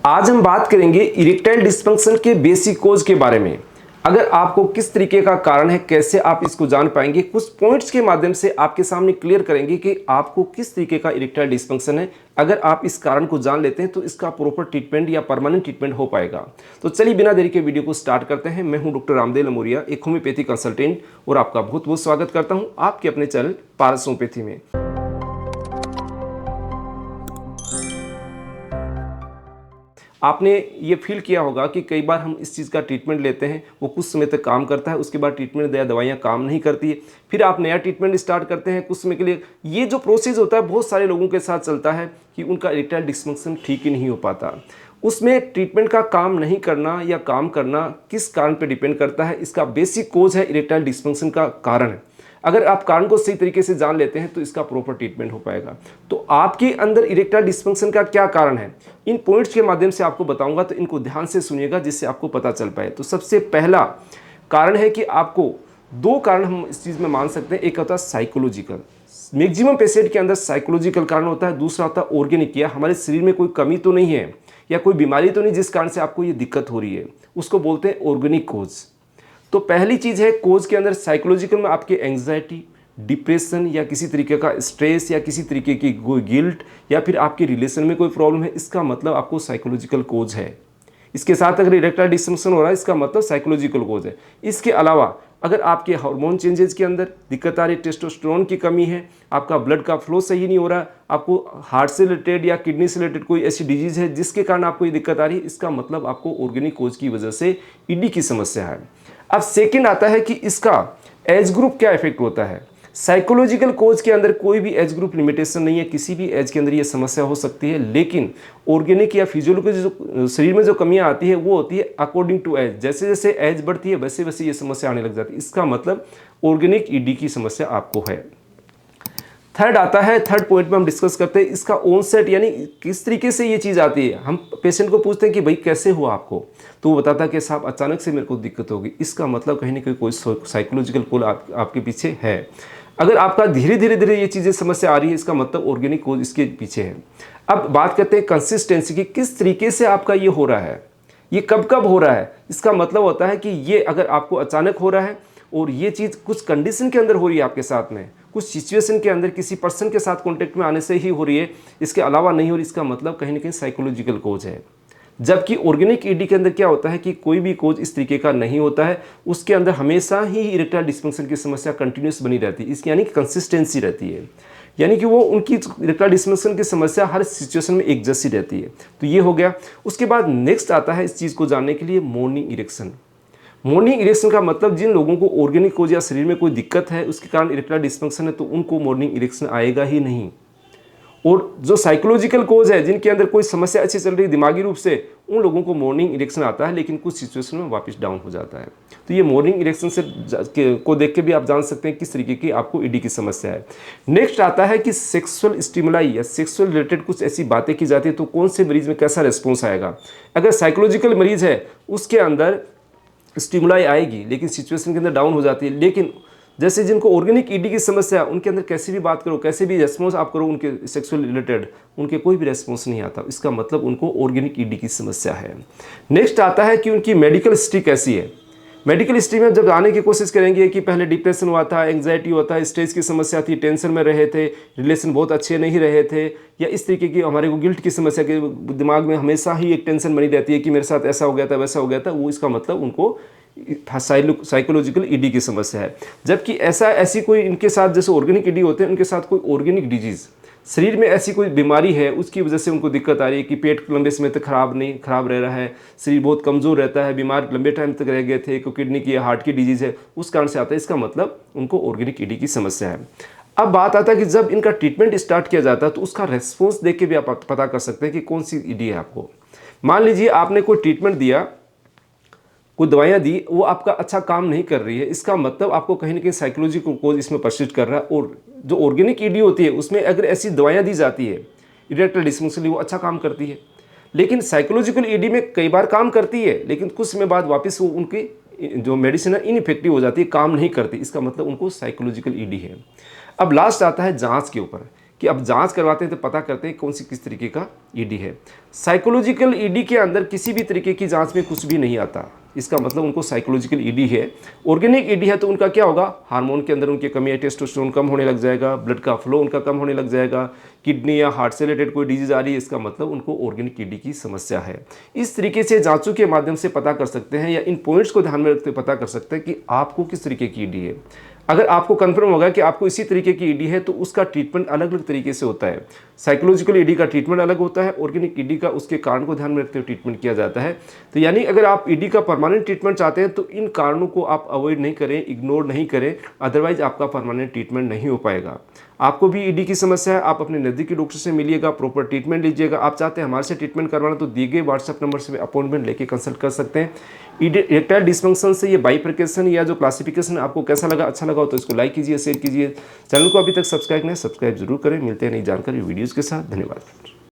आज हम बात करेंगे इरेक्टाइल डिस्फंक्शन के बेसिक कोज के बारे में। अगर आपको किस तरीके का कारण है, कैसे आप इसको जान पाएंगे, कुछ पॉइंट्स के माध्यम से आपके सामने क्लियर करेंगे कि आपको किस तरीके का इरेक्टाइल डिस्फंक्शन है। अगर आप इस कारण को जान लेते हैं तो इसका प्रॉपर ट्रीटमेंट या परमानेंट ट्रीटमेंट हो पाएगा। तो चलिए बिना देरी के वीडियो को स्टार्ट करते हैं। मैं हूं डॉक्टर रामदेव लमोरिया, एक होम्योपैथी कंसल्टेंट, और आपका बहुत बहुत स्वागत करता हूं आपके अपने चैनल पारस होम्योपैथी में। आपने ये फील किया होगा कि कई बार हम इस चीज़ का ट्रीटमेंट लेते हैं, वो कुछ समय तक काम करता है, उसके बाद ट्रीटमेंट या दवाइयाँ काम नहीं करती है, फिर आप नया ट्रीटमेंट स्टार्ट करते हैं कुछ समय के लिए। ये जो प्रोसेस होता है बहुत सारे लोगों के साथ चलता है कि उनका इरेक्टाइल डिस्फंक्शन ठीक ही नहीं हो पाता। उसमें ट्रीटमेंट का काम नहीं करना या काम करना किस कारण पर डिपेंड करता है, इसका बेसिक कोज है इरेक्टाइल डिस्फंक्शन का कारण। अगर आप कारण को सही तरीके से जान लेते हैं तो इसका प्रॉपर ट्रीटमेंट हो पाएगा। तो आपके अंदर इरेक्टाइल डिस्फंक्शन का क्या कारण है, इन पॉइंट्स के माध्यम से आपको बताऊंगा, तो इनको ध्यान से सुनिएगा जिससे आपको पता चल पाए। तो सबसे पहला कारण है कि आपको दो कारण हम इस चीज़ में मान सकते हैं। एक होता है साइकोलॉजिकल, मैक्सिमम पेशेंट के अंदर साइकोलॉजिकल कारण होता है। दूसरा होता है ऑर्गेनिक, या हमारे शरीर में कोई कमी तो नहीं है या कोई बीमारी तो नहीं जिस कारण से आपको ये दिक्कत हो रही है, उसको बोलते हैं ऑर्गेनिक कोज। तो पहली चीज़ है कोज के अंदर साइकोलॉजिकल में आपके एंग्जाइटी, डिप्रेशन या किसी तरीके का स्ट्रेस या किसी तरीके की कोई गिल्ट, या फिर आपके रिलेशन में कोई प्रॉब्लम है, इसका मतलब आपको साइकोलॉजिकल कोज है। इसके साथ अगर इरेक्टाइल डिस्फंक्शन हो रहा है, इसका मतलब साइकोलॉजिकल कोज है। इसके अलावा अगर आपके हार्मोन चेंजेस के अंदर दिक्कत आ रही है, टेस्टोस्टेरोन की कमी है, आपका ब्लड का फ्लो सही नहीं हो रहा, आपको हार्ट से रिलेटेड या किडनी से रिलेटेड कोई ऐसी डिजीज है जिसके कारण आपको ये दिक्कत आ रही है, इसका मतलब आपको ऑर्गेनिक कोज की वजह से ईडी की समस्या है। अब सेकंड आता है कि इसका एज ग्रुप क्या इफेक्ट होता है। साइकोलॉजिकल कोज के अंदर कोई भी एज ग्रुप लिमिटेशन नहीं है, किसी भी एज के अंदर ये समस्या हो सकती है। लेकिन ऑर्गेनिक या फिजियोलॉजी जो शरीर में जो कमियां आती है वो होती है अकॉर्डिंग टू एज। जैसे जैसे एज बढ़ती है वैसे वैसे ये समस्या आने लग जाती है। इसका मतलब ऑर्गेनिक ईडी की समस्या आपको है। थर्ड आता है, थर्ड पॉइंट में हम डिस्कस करते हैं इसका ऑनसेट, यानी किस तरीके से ये चीज़ आती है। हम पेशेंट को पूछते हैं कि भाई कैसे हुआ आपको, तो वो बताता है कि साहब अचानक से मेरे को दिक्कत होगी। इसका मतलब कहीं ना कहीं कोई साइकोलॉजिकल कोल आपके पीछे है। अगर आपका धीरे धीरे धीरे ये चीज़ें समस्या आ रही है, इसका मतलब ऑर्गेनिक कोज इसके पीछे है। अब बात करते हैं कंसिस्टेंसी की, किस तरीके से आपका ये हो रहा है, ये कब कब हो रहा है। इसका मतलब होता है कि ये अगर आपको अचानक हो रहा है और ये चीज़ कुछ कंडीशन के अंदर हो रही है आपके साथ में, कुछ सिचुएशन के अंदर किसी पर्सन के साथ कांटेक्ट में आने से ही हो रही है, इसके अलावा नहीं हो रही, इसका मतलब कहीं ना कहीं साइकोलॉजिकल कोज है। जबकि ऑर्गेनिक ईडी के अंदर क्या होता है कि कोई भी कोज इस तरीके का नहीं होता है, उसके अंदर हमेशा ही इरेक्टाइल डिस्फंक्शन की समस्या कंटिन्यूस बनी रहती है। इसकी यानी कि कंसिस्टेंसी रहती है, यानी कि वो उनकी इरेक्टाइल डिस्फंक्शन की समस्या हर सिचुएशन में एक जैसी रहती है। तो ये हो गया। उसके बाद नेक्स्ट आता है इस चीज़ को जानने के लिए मॉर्निंग इरेक्शन। मॉर्निंग इरेक्शन का मतलब जिन लोगों को ऑर्गेनिक कोज या शरीर में कोई दिक्कत है उसके कारण इरेक्टाइल डिस्फंक्शन है, तो उनको मॉर्निंग इरेक्शन आएगा ही नहीं। और जो साइकोलॉजिकल कोज है, जिनके अंदर कोई समस्या अच्छी चल रही है दिमागी रूप से, उन लोगों को मॉर्निंग इरेक्शन आता है, लेकिन कुछ सिचुएशन में वापस डाउन हो जाता है। तो ये मॉर्निंग इरेक्शन से को देख के भी आप जान सकते हैं किस तरीके की आपको ईडी की समस्या है। नेक्स्ट आता है कि सेक्सुअल स्टिमुलाई या सेक्सुअल रिलेटेड कुछ ऐसी बातें की जाती है, तो कौन से मरीज में कैसा रिस्पॉन्स आएगा। अगर साइकोलॉजिकल मरीज है उसके अंदर स्टिमुलाई आएगी लेकिन सिचुएशन के अंदर डाउन हो जाती है। लेकिन जैसे जिनको ऑर्गेनिक ईडी की समस्या है, उनके अंदर कैसे भी बात करो, कैसे भी रेस्पॉन्स आप करो उनके सेक्सुअल रिलेटेड, उनके कोई भी रेस्पॉन्स नहीं आता। इसका मतलब उनको ऑर्गेनिक ईडी की समस्या है। नेक्स्ट आता है कि उनकी मेडिकल हिस्ट्री कैसी है। मेडिकल हिस्ट्री में जब आने की कोशिश करेंगे कि पहले डिप्रेशन हुआ था, एंग्जाइटी हुआ था, स्ट्रेस की समस्या थी, टेंशन में रहे थे, रिलेशन बहुत अच्छे नहीं रहे थे, या इस तरीके की हमारे को गिल्ट की समस्या के दिमाग में हमेशा ही एक टेंशन बनी रहती है कि मेरे साथ ऐसा हो गया था वैसा हो गया था, वो इसका मतलब उनको साइकोलॉजिकल ईडी की समस्या है। जबकि ऐसी कोई इनके साथ जैसे ऑर्गेनिक ईडी होते हैं, उनके साथ कोई ऑर्गेनिक डिजीज, शरीर में ऐसी कोई बीमारी है उसकी वजह से उनको दिक्कत आ रही है कि पेट लंबे समय तक खराब रह रहा है, शरीर बहुत कमज़ोर रहता है, बीमार लंबे टाइम तक रह गए थे, कोई किडनी की या हार्ट की डिजीज़ है, उस कारण से आता है। इसका मतलब उनको ऑर्गेनिक ईडी की समस्या है। अब बात आता है कि जब इनका ट्रीटमेंट स्टार्ट किया जाता है तो उसका रेस्पॉन्स देख के भी आप पता कर सकते हैं कि कौन सी ईडी है आपको। मान लीजिए आपने कोई ट्रीटमेंट दिया, कोई दवाइयाँ दी, वो आपका अच्छा काम नहीं कर रही है, इसका मतलब आपको कहीं ना कहीं साइकोलॉजिकल कोज इसमें परसिस्ट कर रहा है। और जो ऑर्गेनिक ईडी होती है उसमें अगर ऐसी दवाइयाँ दी जाती है इरेक्टाइल डिस्फंक्शन के लिए, वो अच्छा काम करती है। लेकिन साइकोलॉजिकल ईडी में कई बार काम करती है, लेकिन कुछ समय बाद वापस वो उनकी जो मेडिसिन है इनइफेक्टिव हो जाती है, काम नहीं करती। इसका मतलब उनको साइकोलॉजिकल ईडी है। अब लास्ट आता है जांच के ऊपर कि अब जांच करवाते हैं तो पता करते हैं कौन सी किस तरीके का ईडी है। साइकोलॉजिकल ईडी के अंदर किसी भी तरीके की जांच में कुछ भी नहीं आता, इसका मतलब उनको साइकोलॉजिकल ईडी है। ऑर्गेनिक ईडी है तो उनका क्या होगा, हार्मोन के अंदर उनकी कमी है, टेस्टोस्टेरोन कम होने लग जाएगा, ब्लड का फ्लो उनका कम होने लग जाएगा, किडनी या हार्ट से रिलेटेड कोई डिजीज आ रही है, इसका मतलब उनको ऑर्गेनिक ईडी की समस्या है। इस तरीके से जांचों के माध्यम से पता कर सकते हैं या इन पॉइंट्स को ध्यान में रखते पता कर सकते हैं कि आपको किस तरीके की ईडी है। अगर आपको कंफर्म होगा कि आपको इसी तरीके की ईडी है तो उसका ट्रीटमेंट अलग अलग तरीके से होता है। साइकोलॉजिकल ईडी का ट्रीटमेंट अलग होता है, ऑर्गेनिक ईडी का उसके कारण को ध्यान में रखते हुए ट्रीटमेंट किया जाता है। तो यानी अगर आप ईडी का परमानेंट ट्रीटमेंट चाहते हैं तो इन कारणों को आप अवॉइड नहीं करें, इग्नोर नहीं करें, अदरवाइज आपका परमानेंट ट्रीटमेंट नहीं हो पाएगा। आपको भी ईडी की समस्या है, आप अपने नज़दीकी डॉक्टर से मिलिएगा, प्रॉपर ट्रीटमेंट लीजिएगा। आप चाहते हैं हमारे से ट्रीटमेंट करवाना तो दिए गए व्हाट्सएप नंबर से अपॉइंटमेंट लेके कंसल्ट कर सकते हैं। इरेक्टाइल डिस्फंक्शन से ये बाइफरकेशन या जो क्लासिफिकेशन आपको कैसा लगा, अच्छा लगा हो तो इसको लाइक कीजिए, शेयर कीजिए। चैनल को अभी तक सब्सक्राइब नहीं, सब्सक्राइब जरूर करें। मिलते हैं नई जानकारी वीडियोज़ के साथ। धन्यवाद।